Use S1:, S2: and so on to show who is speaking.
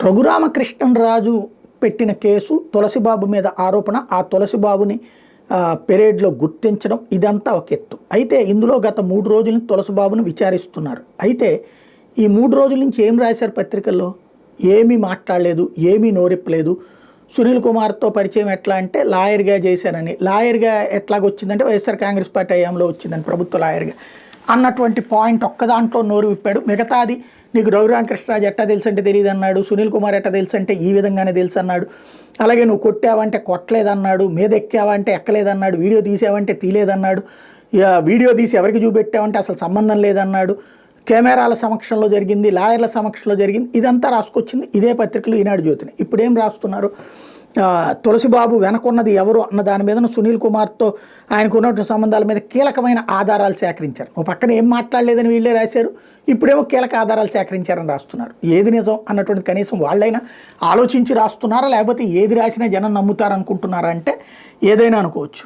S1: రఘురామకృష్ణరాజు పెట్టిన కేసు తులసిబాబు మీద ఆరోపణ, ఆ తులసిబాబుని పెరేడ్లో గుర్తించడం, ఇదంతా ఒక ఎత్తు. అయితే ఇందులో గత 3 రోజుల నుంచి తులసిబాబుని విచారిస్తున్నారు. అయితే ఈ 3 రోజుల నుంచి ఏం రాశారు పత్రికల్లో? ఏమీ మాట్లాడలేదు, ఏమీ నోరెప్పలేదు. సునీల్ కుమార్తో పరిచయం ఎట్లా అంటే లాయర్గా చేశానని, లాయర్గా ఎట్లాగొచ్చిందంటే వైఎస్ఆర్ కాంగ్రెస్ పార్టీ హయాంలో వచ్చిందని, ప్రభుత్వ లాయర్గా అన్నటువంటి పాయింట్ ఒక్క దాంట్లో నోరు విప్పాడు. మిగతాది నీకు రఘురామకృష్ణరాజు ఎట్టా తెలుసు అంటే తెలియదు అన్నాడు, సునీల్ కుమార్ ఎట్టా తెలుసు అంటే ఈ విధంగానే తెలుసు అన్నాడు. అలాగే నువ్వు కొట్టావంటే కొట్టలేదన్నాడు, మీద ఎక్కావంటే ఎక్కలేదన్నాడు, వీడియో తీసావంటే తీలేదన్నాడు, వీడియో తీసి ఎవరికి చూపెట్టావంటే అసలు సంబంధం లేదన్నాడు, కెమెరాల సమక్షంలో జరిగింది, లాయర్ల సమక్షంలో జరిగింది, ఇదంతా రాసుకొచ్చింది ఇదే పత్రికలు ఈనాడు జ్యోతిని. ఇప్పుడు ఏం రాస్తున్నారు? తులసిబాబు వెనకున్నది ఎవరు అన్న దాని మీద సునీల్ కుమార్తో ఆయనకు ఉన్నటువంటి సంబంధాల మీద కీలకమైన ఆధారాలు సేకరించారు. ఓ పక్కన ఏం మాట్లాడలేదని వీళ్ళే రాశారు, ఇప్పుడేమో కీలక ఆధారాలు సేకరించారని రాస్తున్నారు. ఏది నిజం అన్నటువంటి కనీసం వాళ్ళైనా ఆలోచించి రాస్తున్నారా, లేకపోతే ఏది రాసినా జనం నమ్ముతారనుకుంటున్నారా అంటే ఏదైనా అనుకోవచ్చు.